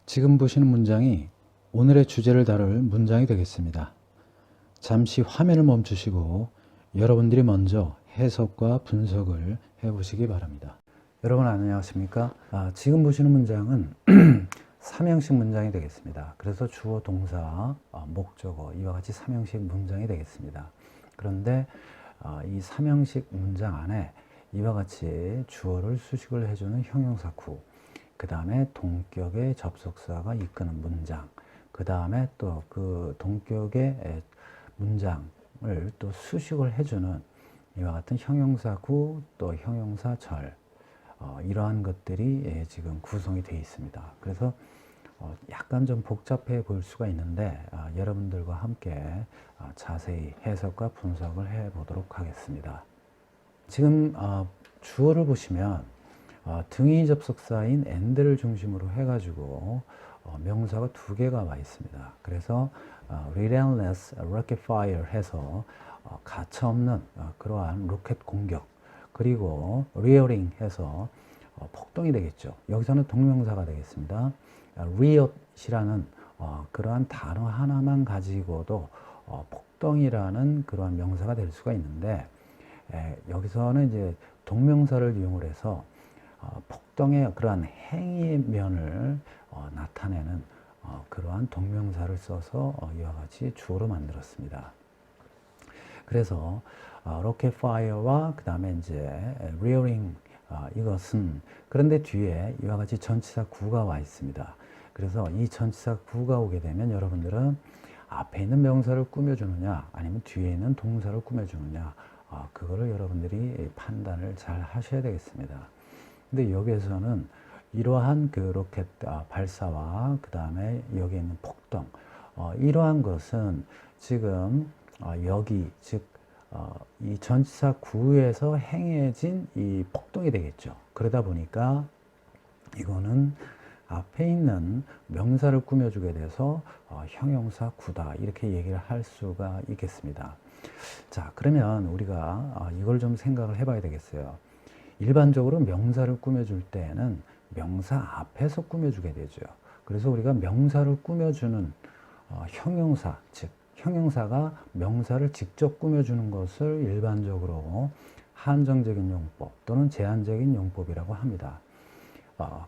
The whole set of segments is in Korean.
지금 보시는 문장이 오늘의 주제를 다룰 문장이 되겠습니다. 잠시 화면을 멈추시고 여러분들이 먼저 해석과 분석을 해보시기 바랍니다. 여러분 안녕하십니까? 지금 보시는 문장은 삼형식 문장이 되겠습니다. 그래서 주어, 동사, 목적어 이와 같이 삼형식 문장이 되겠습니다. 그런데 이 삼형식 문장 안에 이와 같이 주어를 수식을 해주는 형용사 구, 그 다음에 동격의 접속사가 이끄는 문장, 그 다음에 또 그 동격의 문장을 또 수식을 해주는 이와 같은 형용사 구, 또 형용사 절, 이러한 것들이 지금 구성이 되어 있습니다. 그래서 약간 좀 복잡해 보일 수가 있는데 여러분들과 함께 자세히 해석과 분석을 해 보도록 하겠습니다. 지금 주어를 보시면 등위 접속사인 and를 중심으로 해가지고 명사가 두 개가 와 있습니다. 그래서 relentless rocket fire 해서 가차없는 그러한 로켓 공격, 그리고 rearing 해서 폭동이 되겠죠. 여기서는 동명사가 되겠습니다. riot이라는 그러한 단어 하나만 가지고도 폭동이라는 그러한 명사가 될 수가 있는데, 여기서는 이제 동명사를 이용을 해서 폭동의 그러한 행위의 면을 나타내는 그러한 동명사를 써서 이와 같이 주어로 만들었습니다. 그래서 로켓 파이어와 그 다음에 이제 rearing 이것은, 그런데 뒤에 이와 같이 전치사 구가 와 있습니다. 그래서 이 전치사 구가 오게 되면 여러분들은 앞에 있는 명사를 꾸며주느냐 아니면 뒤에 있는 동사를 꾸며주느냐, 그거를 여러분들이 판단을 잘 하셔야 되겠습니다. 근데 여기에서는 이러한 그 로켓 발사와 그 다음에 여기 있는 폭동, 이러한 것은 지금 여기 즉 이 전치사 구에서 행해진 이 폭동이 되겠죠. 그러다 보니까 이거는 앞에 있는 명사를 꾸며주게 돼서 형용사 구다 이렇게 얘기를 할 수가 있겠습니다. 자, 그러면 우리가 이걸 좀 생각을 해봐야 되겠어요. 일반적으로 명사를 꾸며줄 때에는 명사 앞에서 꾸며주게 되죠. 그래서 우리가 명사를 꾸며주는 형용사, 즉 형용사가 명사를 직접 꾸며주는 것을 일반적으로 한정적인 용법 또는 제한적인 용법이라고 합니다.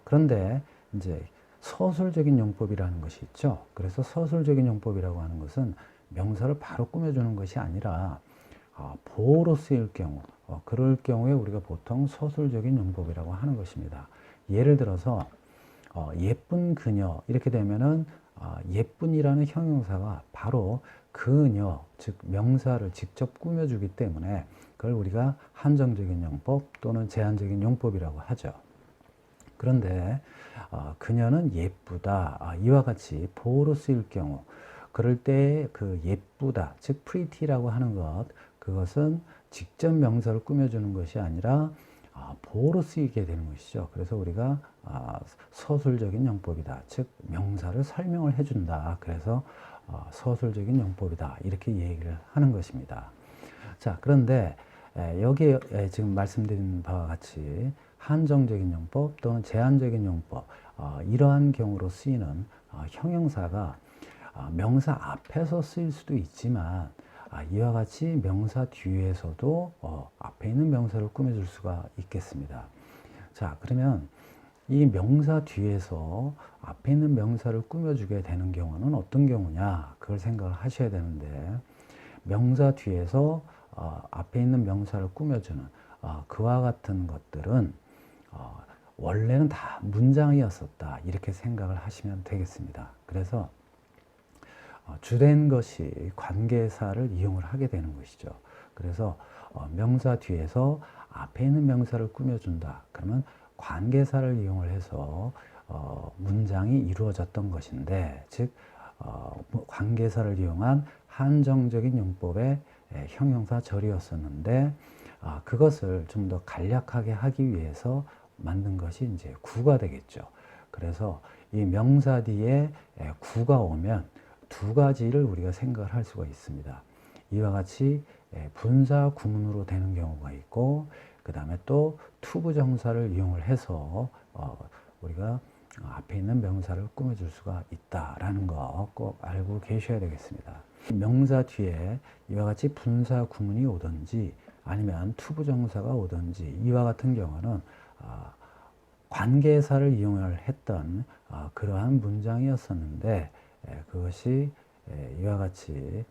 그런데 이제 서술적인 용법이라는 것이 있죠. 그래서 서술적인 용법이라고 하는 것은 명사를 바로 꾸며주는 것이 아니라 보어로 쓰일 경우, 그럴 경우에 우리가 보통 서술적인 용법이라고 하는 것입니다. 예를 들어서 예쁜 그녀 이렇게 되면은 예쁜이라는 형용사가 바로 그녀, 즉 명사를 직접 꾸며주기 때문에 그걸 우리가 한정적인 용법 또는 제한적인 용법이라고 하죠. 그런데 그녀는 예쁘다, 이와 같이 보어로 쓰일 경우, 그럴 때 그 예쁘다, 즉 pretty라고 하는 것, 그것은 직접 명사를 꾸며주는 것이 아니라 보어로 쓰이게 되는 것이죠. 그래서 우리가 서술적인 용법이다, 즉 명사를 설명을 해준다, 그래서 서술적인 용법이다 이렇게 얘기를 하는 것입니다. 자, 그런데 여기에 지금 말씀드린 바와 같이 한정적인 용법 또는 제한적인 용법, 이러한 경우로 쓰이는 형용사가 명사 앞에서 쓰일 수도 있지만 이와 같이 명사 뒤에서도 앞에 있는 명사를 꾸며줄 수가 있겠습니다. 자, 그러면 이 명사 뒤에서 앞에 있는 명사를 꾸며주게 되는 경우는 어떤 경우냐, 그걸 생각을 하셔야 되는데, 명사 뒤에서 앞에 있는 명사를 꾸며주는 그와 같은 것들은 원래는 다 문장이었었다 이렇게 생각을 하시면 되겠습니다. 그래서 주된 것이 관계사를 이용을 하게 되는 것이죠. 그래서 명사 뒤에서 앞에 있는 명사를 꾸며준다, 그러면 관계사를 이용을 해서 문장이 이루어졌던 것인데, 즉 관계사를 이용한 한정적인 용법의 형용사 절이었었는데, 그것을 좀 더 간략하게 하기 위해서 만든 것이 이제 구가 되겠죠. 그래서 이 명사 뒤에 구가 오면 두 가지를 우리가 생각을 할 수가 있습니다. 이와 같이 분사 구문으로 되는 경우가 있고, 그 다음에 또 투부정사를 이용을 해서 우리가 앞에 있는 명사를 꾸며줄 수가 있다라는 거 꼭 알고 계셔야 되겠습니다. 명사 뒤에 이와 같이 분사 구문이 오든지 아니면 투부정사가 오든지 이와 같은 경우는 관계사를 이용을 했던 그러한 문장이었었는데 그것이 이와 같이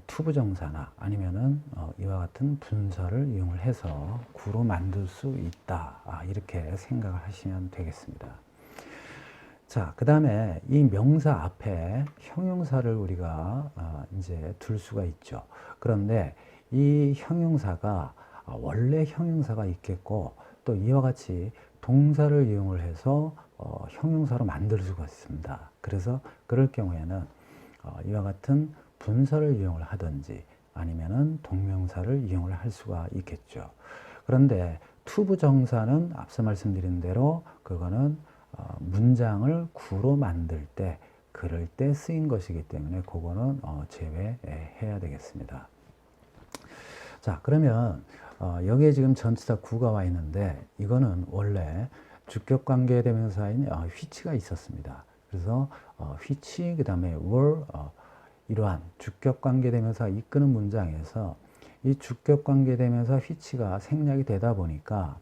투부정사나 아니면은 이와 같은 분사를 이용을 해서 구로 만들 수 있다. 이렇게 생각을 하시면 되겠습니다. 자, 그 다음에 이 명사 앞에 형용사를 우리가 이제 둘 수가 있죠. 그런데 이 형용사가 원래 형용사가 있겠고 또 이와 같이 동사를 이용을 해서 형용사로 만들 수가 있습니다. 그래서 그럴 경우에는 이와 같은 분사를 이용을 하든지 아니면은 동명사를 이용을 할 수가 있겠죠. 그런데 투부정사는 앞서 말씀드린 대로 그거는 문장을 구로 만들 때 그럴 때 쓰인 것이기 때문에 그거는 제외해야 되겠습니다. 자, 그러면 여기에 지금 전치사 구가 와 있는데 이거는 원래 주격관계 대명사인 which가 있었습니다. 그래서 which 그 다음에 were 이러한 주격관계 대명사가 이끄는 문장에서 이 주격관계 대명사 which가 생략이 되다 보니까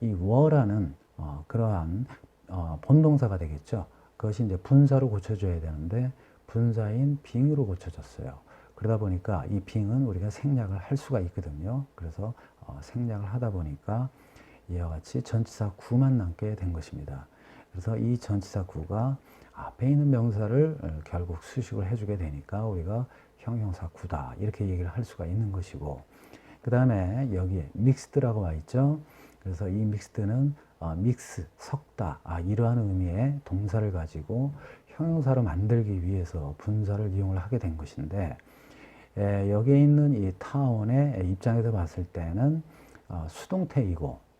이 were라는 그러한 본동사가 되겠죠. 그것이 이제 분사로 고쳐줘야 되는데 분사인 being으로 고쳐졌어요. 그러다 보니까 이 being은 우리가 생략을 할 수가 있거든요. 그래서 생략을 하다 보니까 이와 같이 전치사 구만 남게 된 것입니다. 그래서 이 전치사 구가 앞에 있는 명사를 결국 수식을 해주게 되니까 우리가 형용사 구다 이렇게 얘기를 할 수가 있는 것이고 그 다음에 여기에 믹스드라고 와 있죠. 그래서 이 믹스드는 믹스, 섞다 이러한 의미의 동사를 가지고 형용사로 만들기 위해서 분사를 이용을 하게 된 것인데 여기에 있는 이 타운의 입장에서 봤을 때는 수동태이고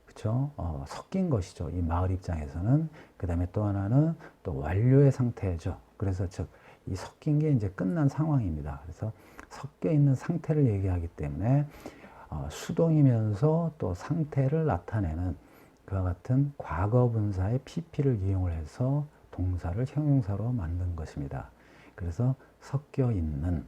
그렇죠? 섞인 것이죠. 이 마을 입장에서는. 그 다음에 또 하나는 또 완료의 상태죠. 그래서 즉 이 섞인 게 이제 끝난 상황입니다. 그래서 섞여 있는 상태를 얘기하기 때문에 수동이면서 또 상태를 나타내는 그와 같은 과거 분사의 pp를 이용을 해서 동사를 형용사로 만든 것입니다. 그래서 섞여 있는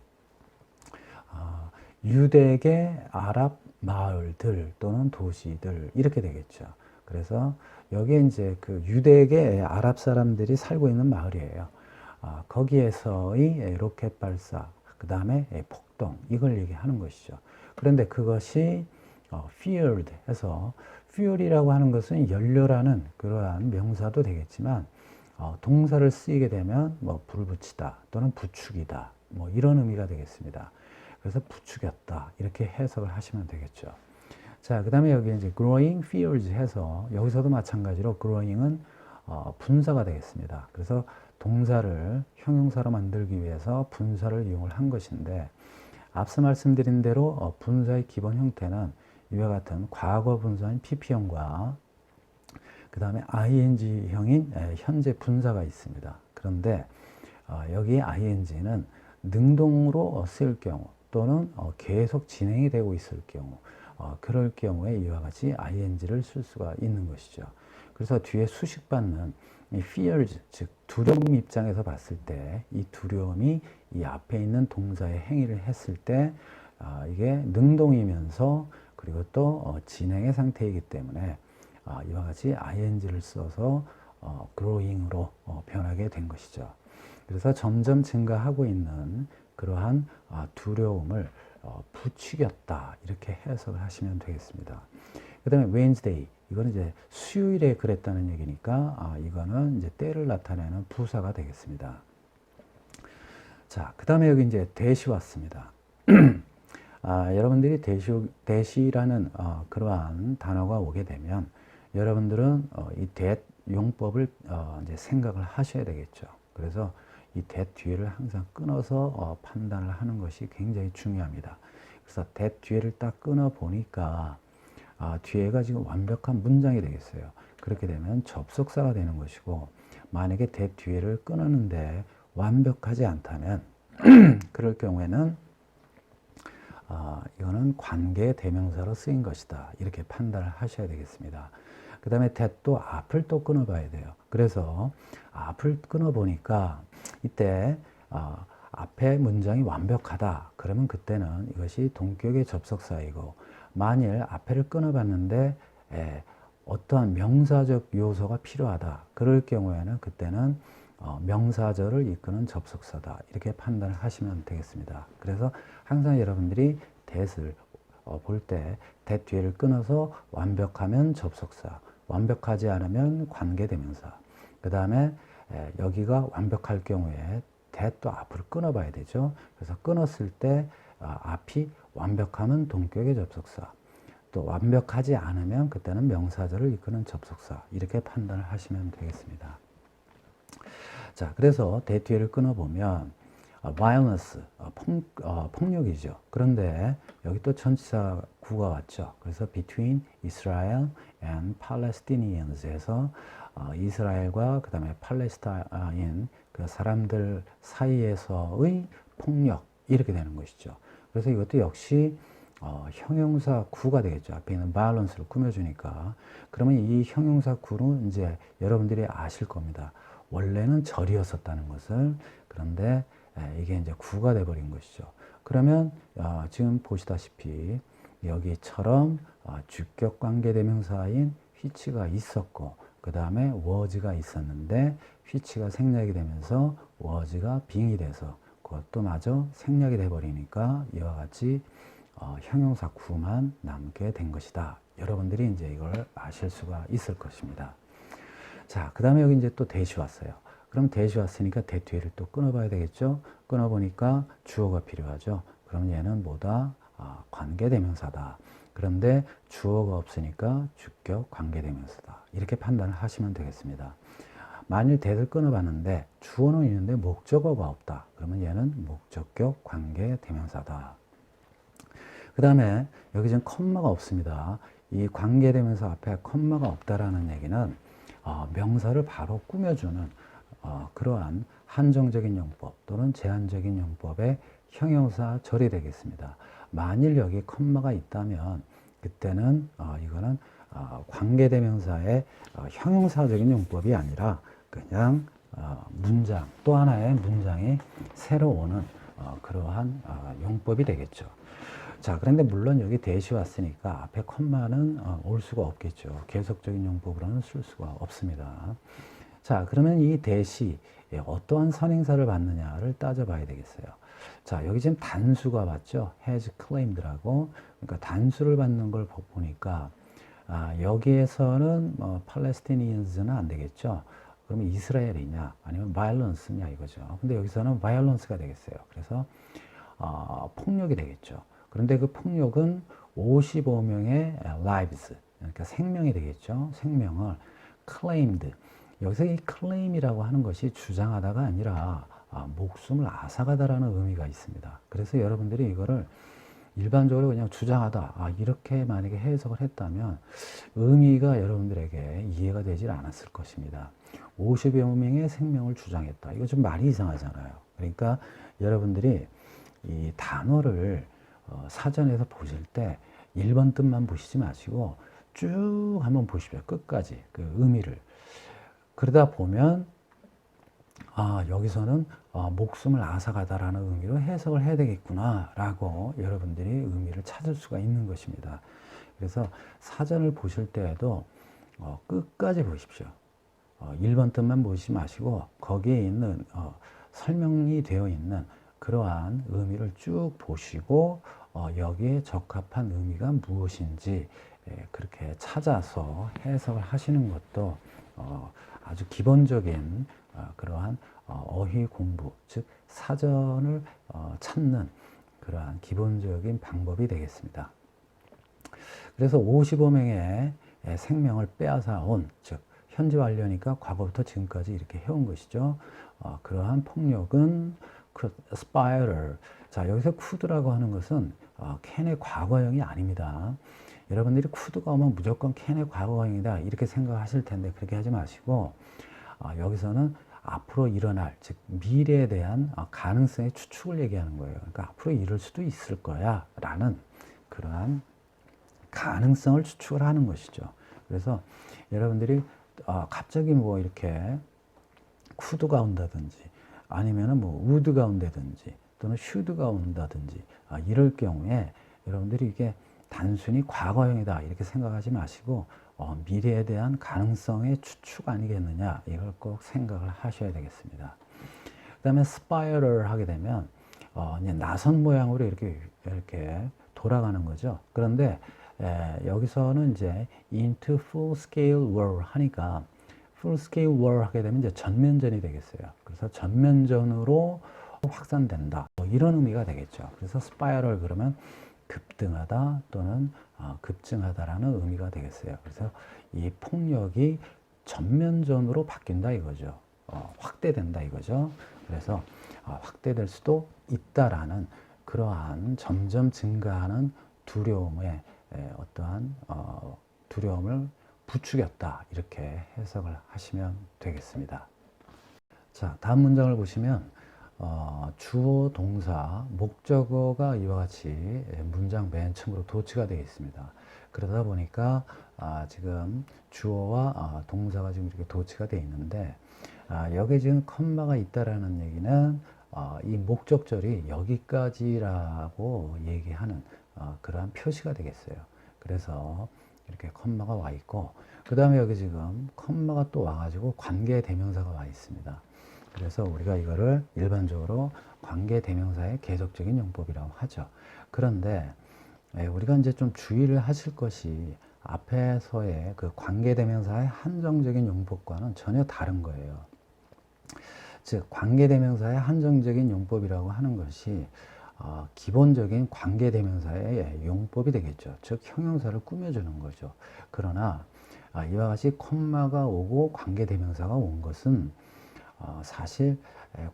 유대계 아랍 마을들 또는 도시들 이렇게 되겠죠. 그래서 여기에 이제 그 유대계 아랍 사람들이 살고 있는 마을이에요. 거기에서의 로켓 발사, 그 다음에 폭동 이걸 얘기하는 것이죠. 그런데 그것이 fueled 해서 fuel이라고 하는 것은 연료라는 그러한 명사도 되겠지만 동사를 쓰이게 되면 뭐 불을 붙이다 또는 부축이다 뭐 이런 의미가 되겠습니다. 그래서 부추겼다 이렇게 해석을 하시면 되겠죠. 자, 그 다음에 여기 이제 growing fields 해서 여기서도 마찬가지로 growing은 분사가 되겠습니다. 그래서 동사를 형용사로 만들기 위해서 분사를 이용을 한 것인데 앞서 말씀드린 대로 분사의 기본 형태는 이와 같은 과거 분사인 pp형과 그 다음에 ing형인 현재 분사가 있습니다. 그런데 여기 ing는 능동으로 쓸 경우 또는 계속 진행이 되고 있을 경우 그럴 경우에 이와 같이 ing를 쓸 수가 있는 것이죠. 그래서 뒤에 수식받는 이 fears, 즉 두려움 입장에서 봤을 때 이 두려움이 이 앞에 있는 동사의 행위를 했을 때 이게 능동이면서 그리고 또 진행의 상태이기 때문에 이와 같이 ing를 써서 growing으로 변하게 된 것이죠. 그래서 점점 증가하고 있는 그러한 두려움을 부추겼다 이렇게 해석을 하시면 되겠습니다. 그 다음에 Wednesday 이거는 이제 수요일에 그랬다는 얘기니까 이거는 이제 때를 나타내는 부사가 되겠습니다. 자, 그 다음에 여기 이제 대시 왔습니다. 여러분들이 대시라는 그러한 단어가 오게 되면 여러분들은 이 that 용법을 이제 생각을 하셔야 되겠죠. 그래서 이 that 뒤에를 항상 끊어서 판단을 하는 것이 굉장히 중요합니다. 그래서 that 뒤에를 딱 끊어 보니까 뒤에가 지금 완벽한 문장이 되겠어요. 그렇게 되면 접속사가 되는 것이고 만약에 that 뒤에를 끊었는데 완벽하지 않다면 그럴 경우에는 이거는 관계 대명사로 쓰인 것이다. 이렇게 판단을 하셔야 되겠습니다. 그 다음에 that도 앞을 또 끊어봐야 돼요. 그래서 앞을 끊어 보니까 이때 앞에 문장이 완벽하다. 그러면 그때는 이것이 동격의 접속사이고, 만일 앞에를 끊어봤는데 어떠한 명사적 요소가 필요하다. 그럴 경우에는 그때는 명사절을 이끄는 접속사다. 이렇게 판단을 하시면 되겠습니다. 그래서 항상 여러분들이 that을 볼 때 that 뒤를 끊어서 완벽하면 접속사, 완벽하지 않으면 관계대명사, 그 다음에 여기가 완벽할 경우에 that도 앞으로 끊어봐야 되죠. 그래서 끊었을 때 앞이 완벽하면 동격의 접속사, 또 완벽하지 않으면 그때는 명사절을 이끄는 접속사, 이렇게 판단을 하시면 되겠습니다. 자, 그래서 that 뒤를 끊어보면 violence, 폭력이죠. 그런데 여기 또 전치사 구가 왔죠. 그래서 between Israel and Palestinians 에서 이스라엘과 그 다음에 팔레스타인 그 사람들 사이에서의 폭력, 이렇게 되는 것이죠. 그래서 이것도 역시 형용사 구가 되겠죠. 앞에 있는 violence를 꾸며주니까. 그러면 이 형용사 구는 이제 여러분들이 아실 겁니다. 원래는 절이었었다는 것을. 그런데 이게 이제 구가 돼버린 것이죠. 그러면 지금 보시다시피 여기처럼 주격 관계대명사인 which가 있었고, 그 다음에 was가 있었는데 which가 생략이 되면서 was가 being이 돼서 그것도 마저 생략이 돼버리니까 이와 같이 형용사 구만 남게 된 것이다. 여러분들이 이제 이걸 아실 수가 있을 것입니다. 자, 그 다음에 여기 이제 또 that이 왔어요. 그럼 that이 왔으니까 that 뒤를 또 끊어봐야 되겠죠. 끊어보니까 주어가 필요하죠. 그럼 얘는 뭐다? 관계대명사다. 그런데 주어가 없으니까 주격 관계대명사다. 이렇게 판단을 하시면 되겠습니다. 만일 that을 끊어봤는데 주어는 있는데 목적어가 없다. 그러면 얘는 목적격 관계대명사다. 그 다음에 여기 지금 컴마가 없습니다. 이 관계대명사 앞에 컴마가 없다라는 얘기는 명사를 바로 꾸며주는 그러한 한정적인 용법 또는 제한적인 용법의 형용사 절이 되겠습니다. 만일 여기 컴마가 있다면 그때는 이거는 관계대명사의 형용사적인 용법이 아니라 그냥 문장, 또 하나의 문장이 새로 오는 그러한 용법이 되겠죠. 자, 그런데 물론 여기 that이 왔으니까 앞에 컴마는 올 수가 없겠죠. 계속적인 용법으로는 쓸 수가 없습니다. 자, 그러면 이 that이 어떠한 선행사를 받느냐를 따져봐야 되겠어요. 자, 여기 지금 단수가 왔죠. has claimed라고. 그러니까 단수를 받는 걸 보니까 여기에서는 팔레스티니언즈는 안 되겠죠. 그러면 이스라엘이냐 아니면 violence냐 이거죠. 근데 여기서는 violence가 되겠어요. 그래서 폭력이 되겠죠. 그런데 그 폭력은 55명의 lives, 그러니까 생명이 되겠죠. 생명을 claimed. 여기서 이 claim이라고 하는 것이 주장하다가 아니라 목숨을 앗아가다라는 의미가 있습니다. 그래서 여러분들이 이거를 일반적으로 그냥 주장하다, 이렇게 만약에 해석을 했다면 의미가 여러분들에게 이해가 되질 않았을 것입니다. 50여 명의 생명을 주장했다. 이거 좀 말이 이상하잖아요. 그러니까 여러분들이 이 단어를 사전에서 보실 때 1번 뜻만 보시지 마시고 쭉 한번 보십시오. 끝까지 그 의미를. 그러다 보면 여기서는 목숨을 앗아가다라는 의미로 해석을 해야 되겠구나 라고 여러분들이 의미를 찾을 수가 있는 것입니다. 그래서 사전을 보실 때에도 끝까지 보십시오. 1번 뜻만 보시지 마시고 거기에 있는 설명이 되어 있는 그러한 의미를 쭉 보시고 여기에 적합한 의미가 무엇인지 그렇게 찾아서 해석을 하시는 것도 아주 기본적인 그러한 어휘 공부, 즉 사전을 찾는 그러한 기본적인 방법이 되겠습니다. 그래서 55명의 생명을 빼앗아 온, 즉 현재 완료니까 과거부터 지금까지 이렇게 해온 것이죠. 그러한 폭력은 spiral. 자, 여기서 could라고 하는 것은 캔의 과거형이 아닙니다. 여러분들이 could가 오면 무조건 캔의 과거형이다 이렇게 생각하실 텐데 그렇게 하지 마시고 여기서는 앞으로 일어날, 즉 미래에 대한 가능성의 추측을 얘기하는 거예요. 그러니까 앞으로 이럴 수도 있을 거야 라는 그러한 가능성을 추측을 하는 것이죠. 그래서 여러분들이 갑자기 뭐 이렇게 could가 온다든지 아니면은 뭐 would가 온다든지 또는 should가 온다든지 이럴 경우에 여러분들이 이게 단순히 과거형이다 이렇게 생각하지 마시고 미래에 대한 가능성의 추측 아니겠느냐 이걸 꼭 생각을 하셔야 되겠습니다. 그 다음에 spiral 하게 되면 이제 나선 모양으로 이렇게 돌아가는 거죠. 그런데 여기서는 이제 into full scale war 하니까 full scale war 하게 되면 이제 전면전이 되겠어요. 그래서 전면전으로 확산된다. 이런 의미가 되겠죠. 그래서 spiral 그러면 급등하다 또는 급증하다라는 의미가 되겠어요. 그래서 이 폭력이 전면전으로 바뀐다 이거죠. 확대된다 이거죠. 그래서 확대될 수도 있다라는 그러한 점점 증가하는 두려움의 어떠한 두려움을 부추겼다 이렇게 해석을 하시면 되겠습니다. 자, 다음 문장을 보시면 주어, 동사, 목적어가 이와 같이 문장 맨 처음으로 도치가 되어 있습니다. 그러다 보니까 지금 주어와 동사가 지금 이렇게 도치가 되어 있는데 여기 지금 컴마가 있다라는 얘기는 이 목적절이 여기까지라고 얘기하는 그러한 표시가 되겠어요. 그래서 이렇게 컴마가 와 있고 그 다음에 여기 지금 컴마가 또 와가지고 관계대명사가 와 있습니다. 그래서 우리가 이거를 일반적으로 관계대명사의 계속적인 용법이라고 하죠. 그런데 우리가 이제 좀 주의를 하실 것이 앞에서의 그 관계대명사의 한정적인 용법과는 전혀 다른 거예요. 즉 관계대명사의 한정적인 용법이라고 하는 것이 기본적인 관계대명사의 용법이 되겠죠. 즉 형용사를 꾸며주는 거죠. 그러나 이와 같이 콤마가 오고 관계대명사가 온 것은 사실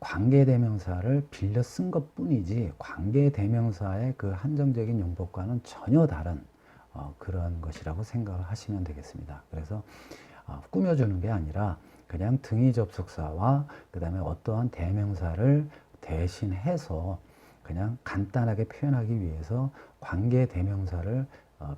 관계대명사를 빌려 쓴 것 뿐이지 관계대명사의 그 한정적인 용법과는 전혀 다른 그런 것이라고 생각을 하시면 되겠습니다. 그래서 꾸며주는 게 아니라 그냥 등위 접속사와 그 다음에 어떠한 대명사를 대신해서 그냥 간단하게 표현하기 위해서 관계대명사를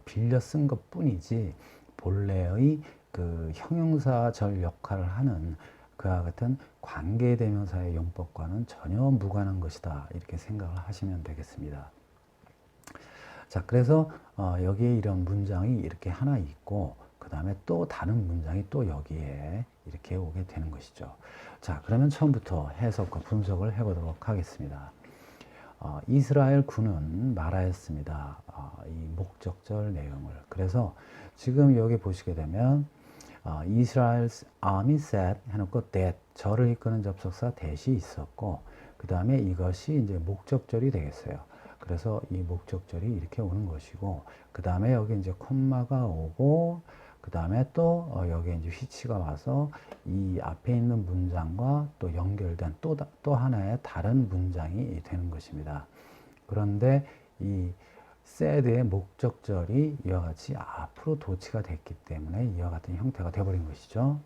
빌려 쓴 것 뿐이지 본래의 그 형용사절 역할을 하는 그와 같은 관계대명사의 용법과는 전혀 무관한 것이다 이렇게 생각을 하시면 되겠습니다. 자, 그래서 여기에 이런 문장이 이렇게 하나 있고 그 다음에 또 다른 문장이 또 여기에 이렇게 오게 되는 것이죠. 자, 그러면 처음부터 해석과 분석을 해보도록 하겠습니다. 이스라엘 군은 말하였습니다. 이 목적절 내용을. 그래서 지금 여기 보시게 되면 Israel's army said 해놓고 that 절을 이끄는 접속사 that이 있었고 그 다음에 이것이 이제 목적절이 되겠어요. 그래서 이 목적절이 이렇게 오는 것이고 그 다음에 여기 이제 콤마가 오고 그 다음에 또 여기 이제 휘치가 와서 이 앞에 있는 문장과 또 연결된 또 하나의 다른 문장이 되는 것입니다. 그런데 이 said의 목적절이 이와 같이 앞으로 도치가 됐기 때문에 이와 같은 형태가 되어버린 것이죠.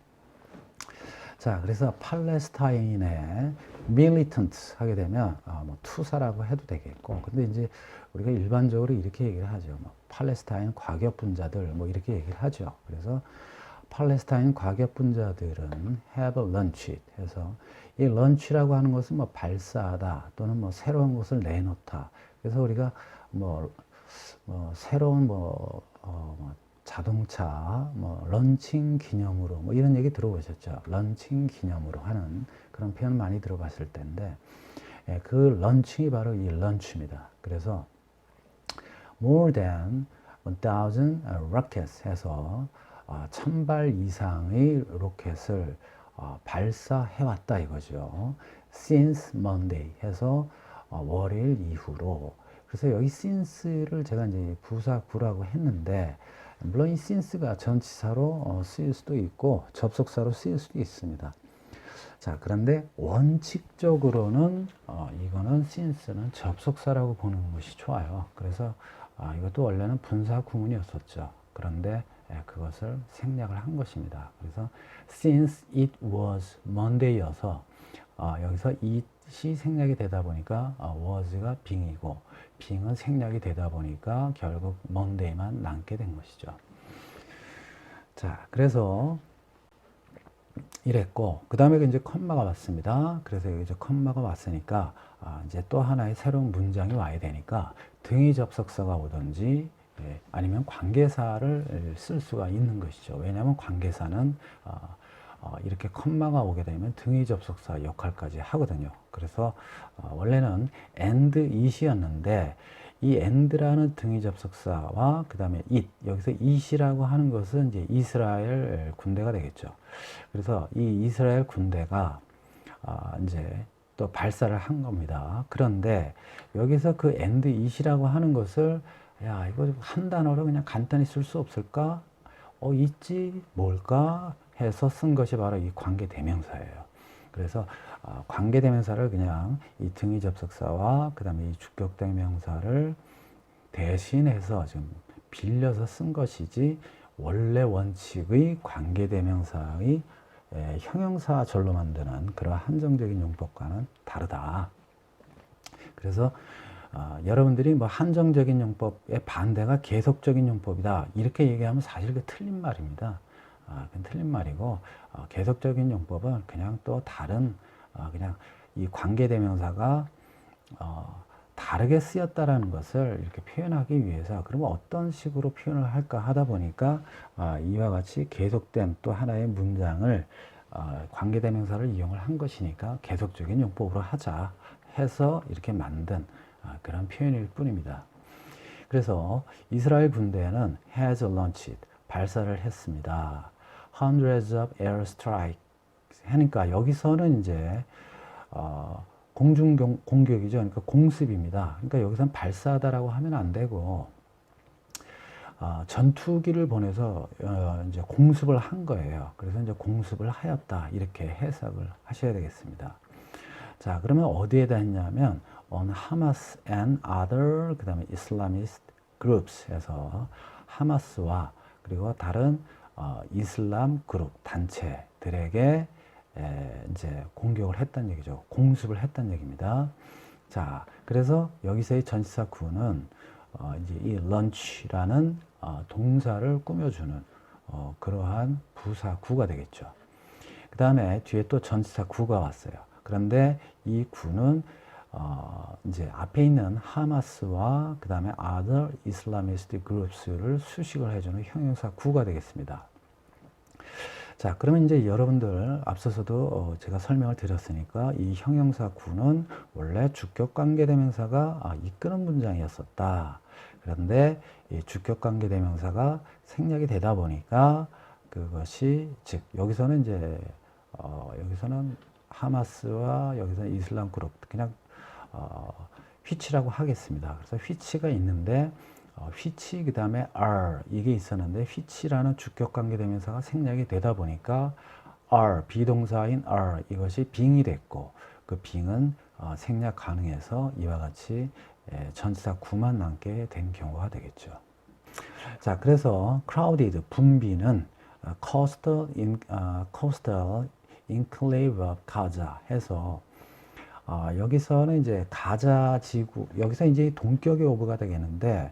자, 그래서 팔레스타인의 militant 하게 되면 뭐 투사라고 해도 되겠고, 근데 이제 우리가 일반적으로 이렇게 얘기를 하죠. 뭐 팔레스타인 과격분자들 뭐 이렇게 얘기를 하죠. 그래서 팔레스타인 과격분자들은 have a lunch 해서 이 lunch라고 하는 것은 뭐 발사하다 또는 뭐 새로운 것을 내놓다. 그래서 우리가 뭐 새로운 자동차 런칭 기념으로 뭐 이런 얘기 들어보셨죠? 런칭 기념으로 하는 그런 표현 많이 들어봤을 텐데 그 런칭이 바로 이 런치입니다. 그래서 more than 1,000 rockets 해서 1,000발 이상의 로켓을 발사해왔다 이거죠. since Monday 해서 월요일 이후로. 그래서 여기 since를 제가 이제 부사 구라고 했는데 물론 이 since가 전치사로 쓰일 수도 있고 접속사로 쓰일 수도 있습니다. 자, 그런데 원칙적으로는 이거는 since는 접속사라고 보는 것이 좋아요. 그래서 이것도 원래는 분사 구문이었었죠. 그런데 그것을 생략을 한 것입니다. 그래서 since it was Monday여서 여기서 it이 생략이 되다 보니까 was가 being이고 being은 생략이 되다 보니까 결국 Monday만 남게 된 것이죠. 자, 그래서 이랬고, 그 다음에 이제 컴마가 왔습니다. 그래서 이제 컴마가 왔으니까 이제 또 하나의 새로운 문장이 와야 되니까 등위 접속사가 오든지 아니면 관계사를 쓸 수가 있는 것이죠. 왜냐하면 관계사는 이렇게 컴마가 오게 되면 등위 접속사 역할까지 하거든요. 그래서 원래는 and it이었는데 이 and라는 등위 접속사와 그 다음에 it, 여기서 it이라고 하는 것은 이제 이스라엘 군대가 되겠죠. 그래서 이 이스라엘 군대가 이제 또 발사를 한 겁니다. 그런데 여기서 그 and it이라고 하는 것을 야, 이거 한 단어로 그냥 간단히 쓸 수 없을까? 있지, 뭘까? 해서 쓴 것이 바로 이 관계대명사예요. 그래서 관계대명사를 그냥 이 등위 접속사와 그 다음에 이 주격대명사를 대신해서 좀 빌려서 쓴 것이지 원래 원칙의 관계대명사의 형용사절로 만드는 그런 한정적인 용법과는 다르다. 그래서 여러분들이 뭐 한정적인 용법의 반대가 계속적인 용법이다 이렇게 얘기하면 사실 그 틀린 말입니다. 그건 틀린 말이고 계속적인 용법은 그냥 또 다른 그냥 이 관계대명사가 다르게 쓰였다라는 것을 이렇게 표현하기 위해서 그러면 어떤 식으로 표현을 할까 하다 보니까 이와 같이 계속된 또 하나의 문장을 관계대명사를 이용을 한 것이니까 계속적인 용법으로 하자 해서 이렇게 만든 그런 표현일 뿐입니다. 그래서 이스라엘 군대는 has launched 발사를 했습니다. Hundreds of air strikes 하니까 여기서는 이제 공중 공격이죠. 그러니까 공습입니다. 그러니까 여기서는 발사하다라고 하면 안 되고 전투기를 보내서 이제 공습을 한 거예요. 그래서 이제 공습을 하였다 이렇게 해석을 하셔야 되겠습니다. 자, 그러면 어디에다 했냐면 on Hamas and other 그 다음에 Islamist groups 해서 하마스와 그리고 다른 이슬람 그룹 단체들에게 이제 공격을 했다는 얘기죠. 공습을 했다는 얘기입니다. 자, 그래서 여기서의 전치사 구는 이제 이 launch라는 동사를 꾸며주는 그러한 부사 구가 되겠죠. 그 다음에 뒤에 또 전치사 구가 왔어요. 그런데 이 구는 이제 앞에 있는 하마스와 그 다음에 other Islamist groups를 수식을 해주는 형용사 구가 되겠습니다. 자, 그러면 이제 여러분들 앞서서도 제가 설명을 드렸으니까 이 형용사 구는 원래 주격관계대명사가 이끄는 문장이었었다. 그런데 이 주격관계대명사가 생략이 되다 보니까 그것이 즉 여기서는 이제 여기서는 하마스와 여기서는 이슬람 그룹 그냥 which라고 하겠습니다. 그래서 which가 있는데 which 그 다음에 are 이게 있었는데 which라는 주격관계대명사가 생략이 되다 보니까 are 비동사인 are 이것이 being이 됐고 그 being은 생략 가능해서 이와 같이 전치사 구만 남게 된 경우가 되겠죠. 자, 그래서 crowded 분비는 coastal enclave of Gaza 해서 여기서는 이제 가자 지구 여기서 이제 동격의 오브가 되겠는데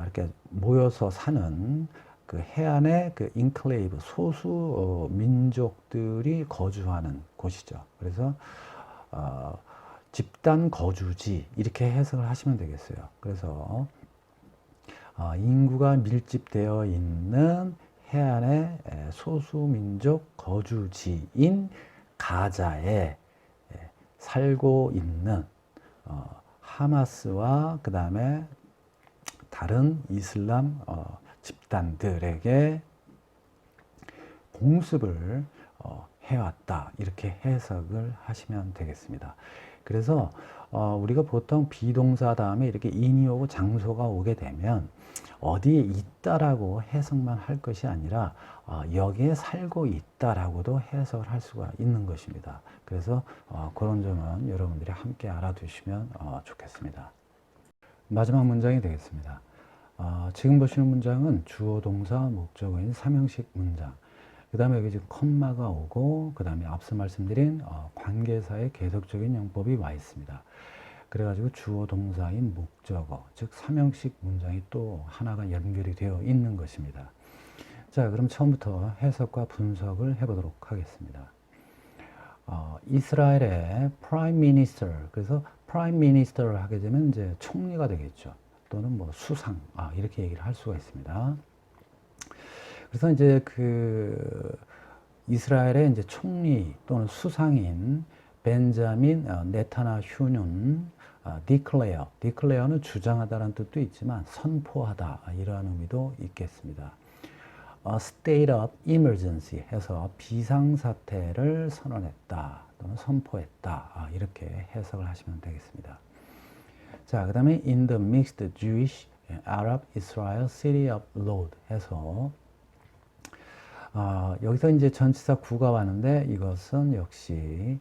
이렇게 모여서 사는 그 해안의 그 인클레이브 소수 민족들이 거주하는 곳이죠. 그래서 집단 거주지 이렇게 해석을 하시면 되겠어요. 그래서 인구가 밀집되어 있는 해안의 소수 민족 거주지인 가자에 살고 있는 하마스와 그 다음에 다른 이슬람 집단들에게 공습을 해왔다 이렇게 해석을 하시면 되겠습니다. 그래서 우리가 보통 비동사 다음에 이렇게 인이 오고 장소가 오게 되면 어디에 있다라고 해석만 할 것이 아니라 여기에 살고 있다라고도 해석을 할 수가 있는 것입니다. 그래서 그런 점은 여러분들이 함께 알아두시면 좋겠습니다. 마지막 문장이 되겠습니다. 지금 보시는 문장은 주어, 동사, 목적어인 삼형식 문장. 그 다음에 여기 지금 컴마가 오고 그 다음에 앞서 말씀드린 관계사의 계속적인 용법이 와 있습니다. 그래가지고 주어, 동사인 목적어, 즉 삼형식 문장이 또 하나가 연결이 되어 있는 것입니다. 자, 그럼 처음부터 해석과 분석을 해보도록 하겠습니다. 이스라엘의 프라임 미니스터, 그래서 프라임 미니스터를 하게 되면 이제 총리가 되겠죠. 또는 뭐 수상, 이렇게 얘기를 할 수가 있습니다. 그래서 이제 그 이스라엘의 이제 총리 또는 수상인 벤자민 네타냐후는 declare는 주장하다라는 뜻도 있지만 선포하다 이러한 의미도 있겠습니다. state of emergency 해서 비상사태를 선언했다 또는 선포했다 이렇게 해석을 하시면 되겠습니다. 자, 그 다음에 in the mixed Jewish Arab Israel city of Lod 해서 여기서 이제 전치사 구가 왔는데 이것은 역시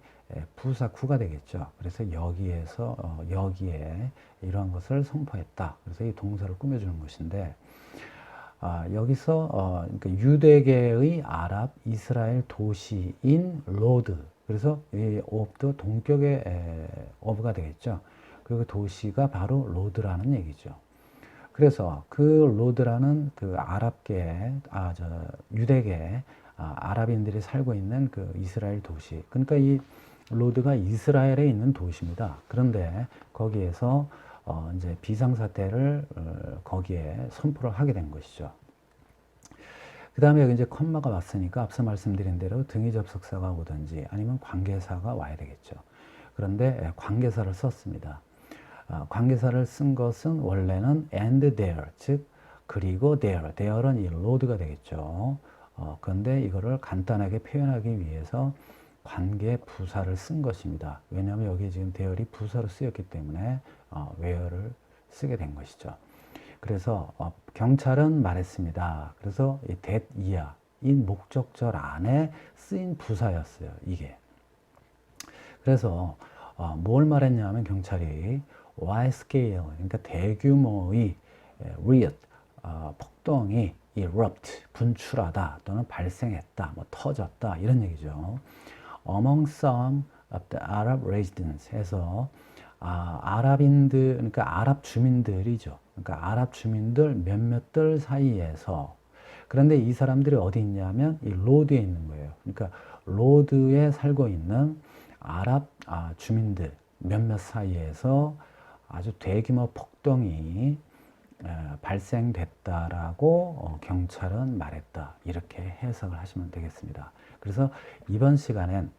부사 구가 되겠죠. 그래서 여기에서 여기에 이러한 것을 선포했다. 그래서 이 동사를 꾸며주는 것인데 여기서 그러니까 유대계의 아랍 이스라엘 도시인 로드. 그래서 이 of도 동격의 of가 되겠죠. 그리고 도시가 바로 로드라는 얘기죠. 그래서 그 로드라는 그 아랍계, 유대계, 아랍인들이 살고 있는 그 이스라엘 도시. 그러니까 이 로드가 이스라엘에 있는 도시입니다. 그런데 거기에서 이제 비상사태를 거기에 선포를 하게 된 것이죠. 그 다음에 여기 이제 컴마가 왔으니까 앞서 말씀드린 대로 등위 접속사가 오든지 아니면 관계사가 와야 되겠죠. 그런데 관계사를 썼습니다. 관계사를 쓴 것은 원래는 and there, 즉 그리고 there는 이 로드가 되겠죠. 그런데 이거를 간단하게 표현하기 위해서 관계 부사를 쓴 것입니다. 왜냐하면 여기 지금 there이 부사로 쓰였기 때문에 where를 쓰게 된 것이죠. 그래서 경찰은 말했습니다. 그래서 이 that 이하, 이 목적절 안에 쓰인 부사였어요. 이게. 그래서 뭘 말했냐면 경찰이 wide scale, 그러니까 대규모의 riot, 폭동이 erupt, 분출하다 또는 발생했다, 뭐 터졌다 이런 얘기죠. Among some of the Arab residents 해서 아랍인들, 그러니까 아랍 주민들이죠. 그러니까 아랍 주민들 몇몇들 사이에서. 그런데 이 사람들이 어디 있냐면 이 로드에 있는 거예요. 그러니까 로드에 살고 있는 아랍 주민들 몇몇 사이에서 아주 대규모 폭동이 발생됐다라고 경찰은 말했다. 이렇게 해석을 하시면 되겠습니다. 그래서 이번 시간엔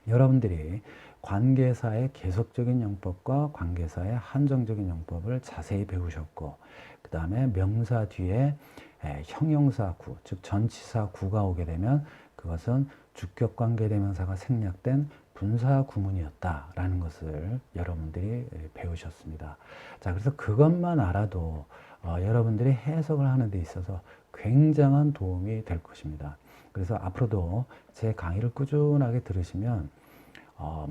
여러분들이 관계사의 계속적인 용법과 관계사의 한정적인 용법을 자세히 배우셨고, 그 다음에 명사 뒤에 형용사 구, 즉 전치사 구가 오게 되면 그것은 주격관계대명사가 생략된 분사 구문이었다라는 것을 여러분들이 배우셨습니다. 자, 그래서 그것만 알아도 여러분들이 해석을 하는 데 있어서 굉장한 도움이 될 것입니다. 그래서 앞으로도 제 강의를 꾸준하게 들으시면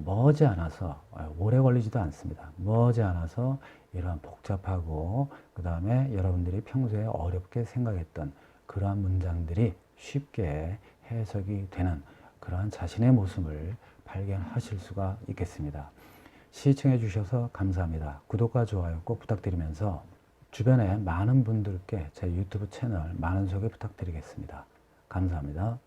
머지않아서 오래 걸리지도 않습니다. 머지않아서 이러한 복잡하고 그 다음에 여러분들이 평소에 어렵게 생각했던 그러한 문장들이 쉽게 해석이 되는 그러한 자신의 모습을 발견하실 수가 있겠습니다. 시청해 주셔서 감사합니다. 구독과 좋아요 꼭 부탁드리면서 주변에 많은 분들께 제 유튜브 채널 많은 소개 부탁드리겠습니다. 감사합니다.